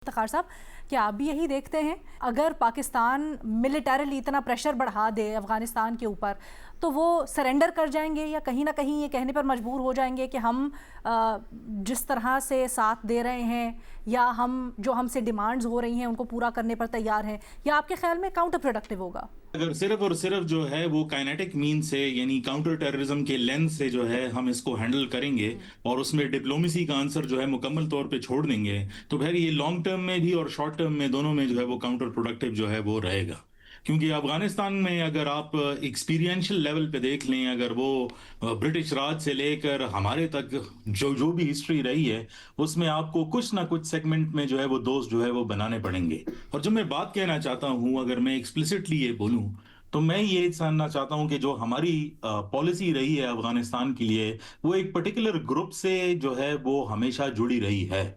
افتخار صاحب، کیا آپ بھی یہی دیکھتے ہیں اگر پاکستان ملیٹریلی اتنا پریشر بڑھا دے افغانستان کے اوپر تو وہ سرنڈر کر جائیں گے، یا کہیں نہ کہیں یہ کہنے پر مجبور ہو جائیں گے کہ ہم جس طرح سے ساتھ دے رہے ہیں یا ہم سے ڈیمانڈز ہو رہی ہیں ان کو پورا کرنے پر تیار ہیں، یا آپ کے خیال میں کاؤنٹر پروڈکٹیو ہوگا؟ اگر صرف اور صرف جو ہے وہ کائنیٹک مین سے یعنی کاؤنٹر ٹیررزم کے لینس سے جو ہے ہم اس کو ہینڈل کریں گے اور اس میں ڈپلومیسی کا آنسر جو ہے مکمل طور پہ چھوڑ دیں گے تو پھر یہ لانگ ٹرم میں بھی اور شارٹ ٹرم میں دونوں میں جو ہے وہ کاؤنٹر پروڈکٹیو جو ہے وہ رہے گا. کیونکہ افغانستان میں اگر آپ ایکسپیرینشل لیول پہ دیکھ لیں، اگر وہ برٹش راج سے لے کر ہمارے تک جو بھی ہسٹری رہی ہے اس میں آپ کو کچھ نہ کچھ سیگمنٹ میں جو ہے وہ دوست جو ہے وہ بنانے پڑیں گے. اور جو میں بات کہنا چاہتا ہوں، اگر میں ایکسپلسٹلی یہ بولوں تو میں یہ جاننا چاہتا ہوں کہ جو ہماری پالیسی رہی ہے افغانستان کے لیے وہ ایک پرٹیکولر گروپ سے جو ہے وہ ہمیشہ جڑی رہی ہے.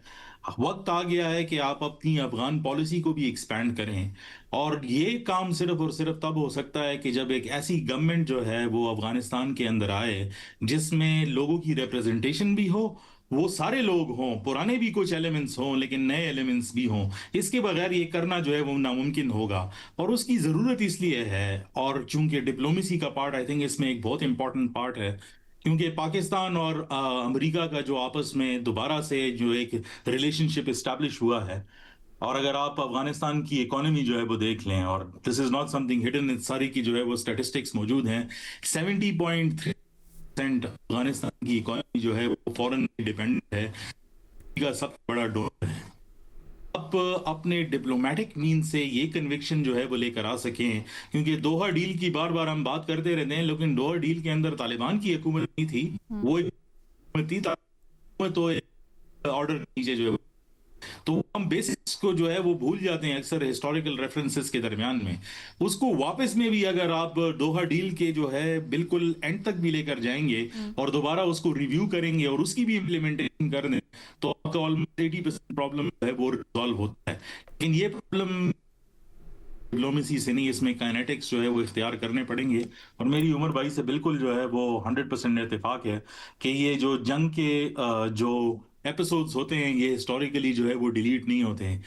وقت آ گیا ہے کہ آپ اپنی افغان پالیسی کو بھی ایکسپینڈ کریں، اور یہ کام صرف اور صرف تب ہو سکتا ہے کہ جب ایک ایسی گورنمنٹ جو ہے وہ افغانستان کے اندر آئے جس میں لوگوں کی ریپرزنٹیشن بھی ہو، وہ سارے لوگ ہوں، پرانے بھی کچھ ایلیمنٹس ہوں لیکن نئے ایلیمنٹس بھی ہوں. اس کے بغیر یہ کرنا جو ہے وہ ناممکن ہوگا، اور اس کی ضرورت اس لیے ہے. اور چونکہ ڈپلومیسی کا پارٹ آئی تھنک اس میں ایک بہت امپورٹنٹ پارٹ ہے، کیونکہ پاکستان اور امریکہ کا جو آپس میں دوبارہ سے جو ایک ریلیشن شپ اسٹیبلش ہوا ہے، اور اگر آپ افغانستان کی اکانومی جو ہے وہ دیکھ لیں، اور this is not something hidden, ساری کی جو ہے وہ اسٹیٹسٹکس موجود ہیں، 70.3% افغانستان کی اکانومی جو ہے وہ فورن ڈیپینڈنٹ ہے، کا سب سے بڑا ڈونر ہے. آپ اپنے ڈپلومیٹک مین سے یہ کنوکشن جو ہے وہ لے کر آ سکیں، کیونکہ دوحہ ڈیل کی بار بار ہم بات کرتے رہتے ہیں لیکن دوحہ ڈیل کے اندر طالبان کی حکومت نہیں تھی، وہ ایک حکومت تھی، حکومت تو آرڈر نیچے جو ہے تو ہم بیسکس کو جو ہے وہ بھول جاتے ہیں اکثر ہسٹوریکل ریفرنسز کے درمیان میں. اس کو واپس میں بھی اگر آپ دوحہ ڈیل کے جو ہے بالکل اینڈ تک بھی لے کر جائیں گے اور دوبارہ اس کو ریویو کریں گے اور اس کی بھی امپلیمنٹیشن کر دیں تو آپ کا آلموسٹ 80% پرابلم جو ہے وہ ریزالو ہوتا ہے. لیکن یہ پرابلم ڈپلومیسی سے نہیں، اس میں کائنیٹکس جو ہے وہ اختیار کرنے پڑیں گے. اور میری عمر بھائی سے بالکل جو ہے وہ 100% اتفاق ہے کہ یہ جو جنگ کے جو ایپیسوڈز ہوتے ہیں یہ ہسٹوریکلی جو ہے وہ ڈیلیٹ نہیں ہوتے ہیں.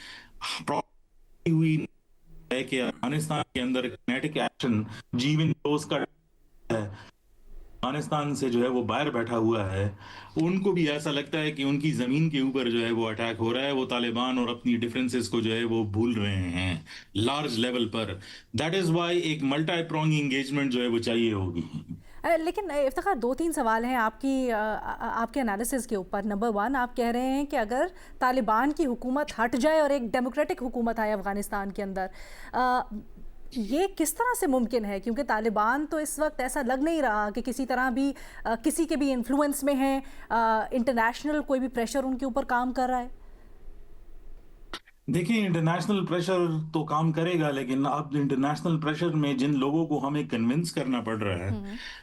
ہوئی ہے کہ افغانستان کے اندر کائنیٹک ایکشن جیون روز کا ہے، افغانستان سے جو ہے وہ باہر بیٹھا ہوا ہے، ان کو بھی ایسا لگتا ہے کہ ان کی زمین کے اوپر جو ہے وہ اٹیک ہو رہا ہے، وہ طالبان اور اپنی ڈیفرنسز کو جو ہے وہ بھول رہے ہیں large level per. That is why ایک ملٹی پرونگ انگیجمنٹ جو ہے وہ چاہیے ہوگی. لیکن افتخار، 2-3 سوال ہیں آپ کے انالیسز کے اوپر. نمبر 1، آپ کہہ رہے ہیں کہ اگر طالبان کی حکومت ہٹ جائے اور ایک ڈیموکریٹک حکومت آئے افغانستان کے اندر، یہ کس طرح سے ممکن ہے؟ کیونکہ طالبان تو اس وقت ایسا لگ نہیں رہا کہ کسی طرح بھی کسی کے بھی انفلوئنس میں ہیں، انٹرنیشنل کوئی بھی پریشر ان کے اوپر کام کر رہا ہے. دیکھیں، انٹرنیشنل پریشر تو کام کرے گا، لیکن اب انٹرنیشنل پریشر میں جن لوگوں کو ہمیں کنونس کرنا پڑ رہا ہے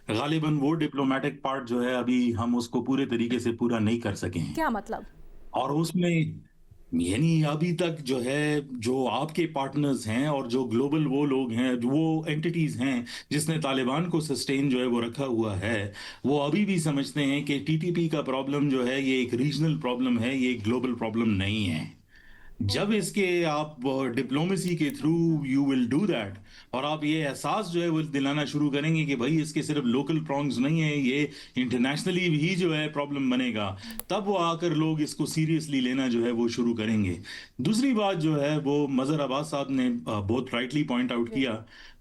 غالباً وہ ڈپلومیٹک پارٹ جو ہے ابھی ہم اس کو پورے طریقے سے پورا نہیں کر سکے ہیں. کیا مطلب؟ اور اس میں یعنی ابھی تک جو ہے جو آپ کے پارٹنرز ہیں اور جو گلوبل وہ لوگ ہیں، وہ اینٹیز ہیں جس نے طالبان کو سسٹین جو ہے وہ رکھا ہوا ہے، وہ ابھی بھی سمجھتے ہیں کہ ٹی ٹی پی کا پرابلم جو ہے یہ ایک ریجنل پرابلم ہے، یہ ایک گلوبل پرابلم نہیں ہے. جب اس کے آپ ڈپلومیسی کے through you will do that, اور آپ یہ احساس جو ہے وہ دلانا شروع کریں گے کہ بھائی اس کے صرف لوکل پرانگز نہیں ہیں، یہ انٹرنیشنلی بھی جو ہے پرابلم بنے گا، تب وہ آ کر لوگ اس کو سیریسلی لینا جو ہے وہ شروع کریں گے. دوسری بات جو ہے وہ مظہر عباس صاحب نے بہت رائٹلی پوائنٹ آؤٹ کیا.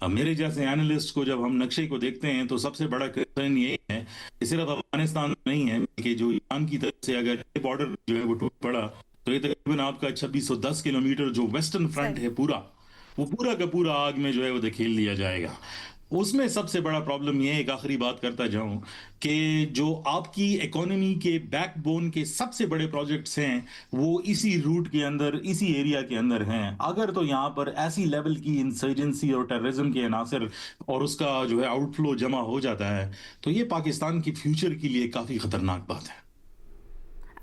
میرے جیسے اینالسٹ کو جب ہم نقشے کو دیکھتے ہیں تو سب سے بڑا کنسرن یہ ہے کہ صرف افغانستان نہیں ہے کہ جو ایران کی طرف سے اگر یہ بارڈر جو ہے وہ ٹوٹ پڑا تو یہ تقریباً آپ کا 2610 کلومیٹر جو ویسٹرن فرنٹ ہے پورا، وہ پورا کا پورا آگ میں جو ہے وہ دھکیل دیا جائے گا. اس میں سب سے بڑا پرابلم یہ ہے، ایک آخری بات کرتا جاؤں، کہ جو آپ کی اکانومی کے بیک بون کے سب سے بڑے پروجیکٹس ہیں وہ اسی روٹ کے اندر، اسی ایریا کے اندر ہیں. اگر تو یہاں پر ایسی لیول کی انسرجنسی اور ٹیررزم کے عناصر اور اس کا جو ہے آؤٹ فلو جمع ہو جاتا ہے تو یہ پاکستان کی فیوچر کے لیے کافی خطرناک بات ہے.